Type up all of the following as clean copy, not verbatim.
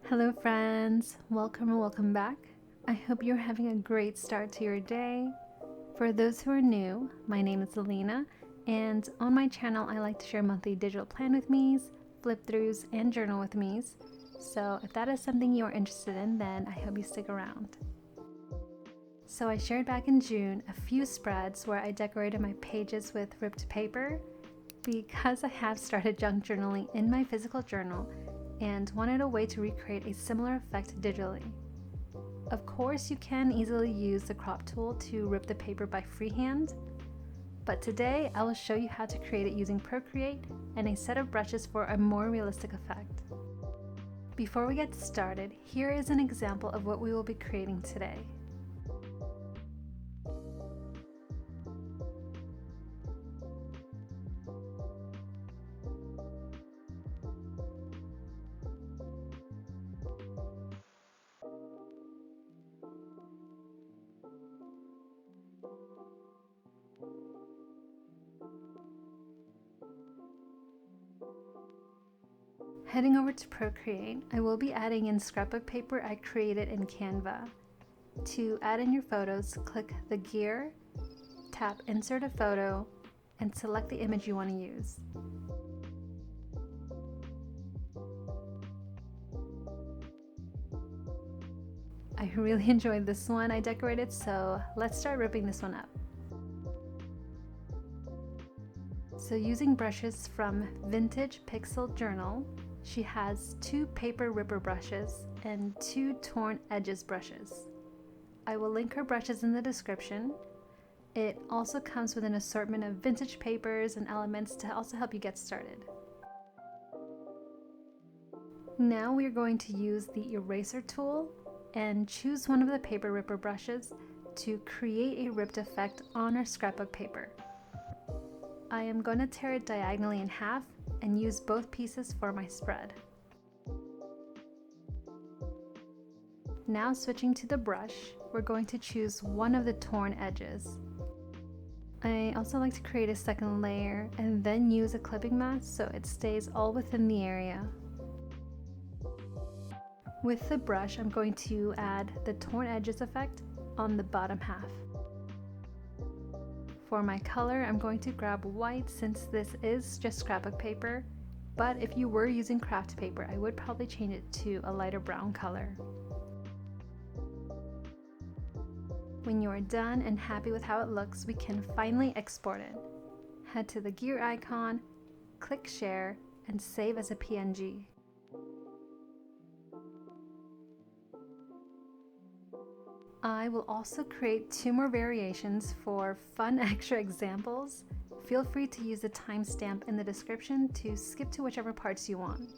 Hello friends, welcome or welcome back. I hope you're having a great start to your day. For those who are new, my name is Alina, and on my channel I like to share monthly digital plan with me's, flip throughs, and journal with me's. So if that is something you are interested in, then I hope you stick around. So I shared back in June a few spreads where I decorated my pages with ripped paper because I have started junk journaling in my physical journal and wanted a way to recreate a similar effect digitally. Of course, you can easily use the crop tool to rip the paper by freehand, but today I will show you how to create it using Procreate and a set of brushes for a more realistic effect. Before we get started, here is an example of what we will be creating today. Heading over to Procreate, I will be adding in scrapbook paper I created in Canva. To add in your photos, click the gear, tap Insert a Photo, and select the image you want to use. I really enjoyed this one I decorated, so let's start ripping this one up. So using brushes from Vintage Pixel Journal, she has 2 paper ripper brushes and 2 torn edges brushes. I will link her brushes in the description. It also comes with an assortment of vintage papers and elements to also help you get started. Now we are going to use the eraser tool and choose one of the paper ripper brushes to create a ripped effect on our scrapbook paper. I am going to tear it diagonally in half and use both pieces for my spread. Now switching to the brush, we're going to choose one of the torn edges. I also like to create a second layer and then use a clipping mask so it stays all within the area. With the brush, I'm going to add the torn edges effect on the bottom half. For my color, I'm going to grab white since this is just scrapbook paper, but if you were using craft paper, I would probably change it to a lighter brown color. When you are done and happy with how it looks, we can finally export it. Head to the gear icon, click share, and save as a PNG. I will also create 2 more variations for fun extra examples. Feel free to use the timestamp in the description to skip to whichever parts you want.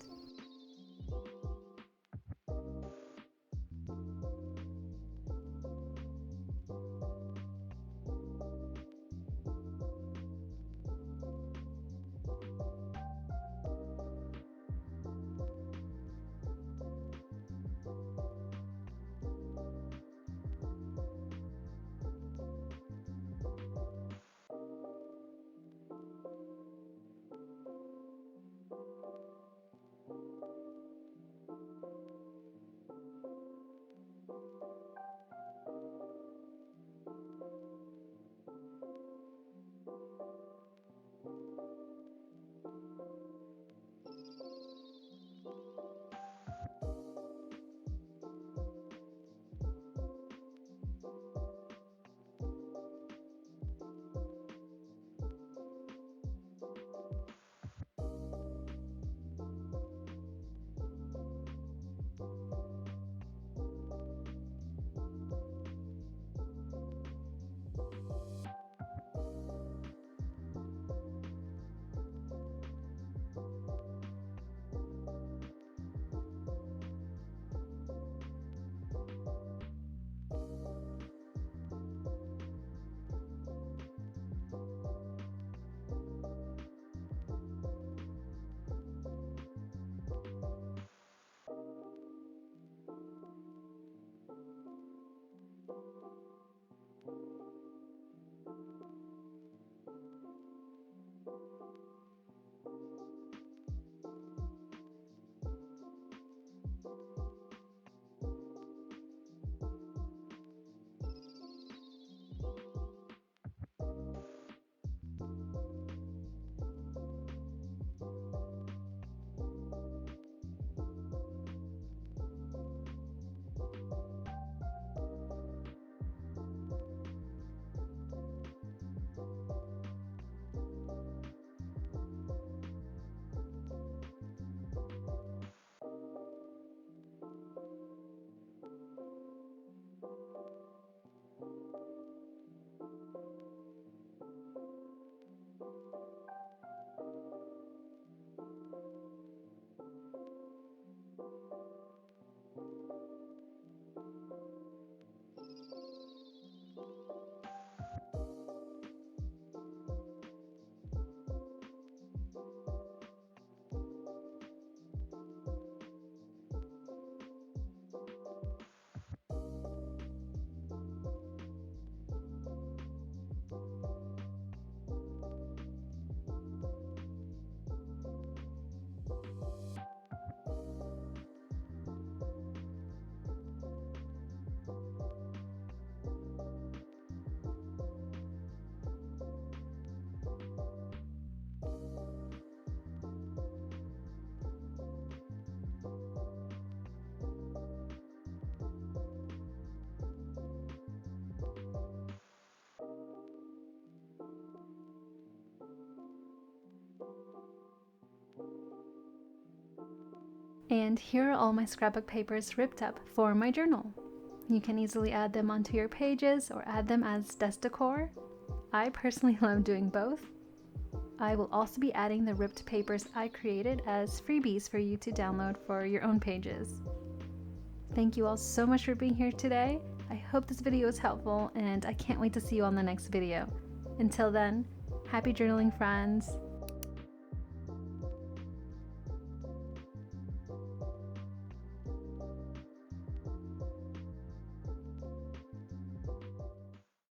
And here are all my scrapbook papers ripped up for my journal. You can easily add them onto your pages or add them as desk decor. I personally love doing both. I will also be adding the ripped papers I created as freebies for you to download for your own pages. Thank you all so much for being here today. I hope this video was helpful and I can't wait to see you on the next video. Until then, happy journaling, friends.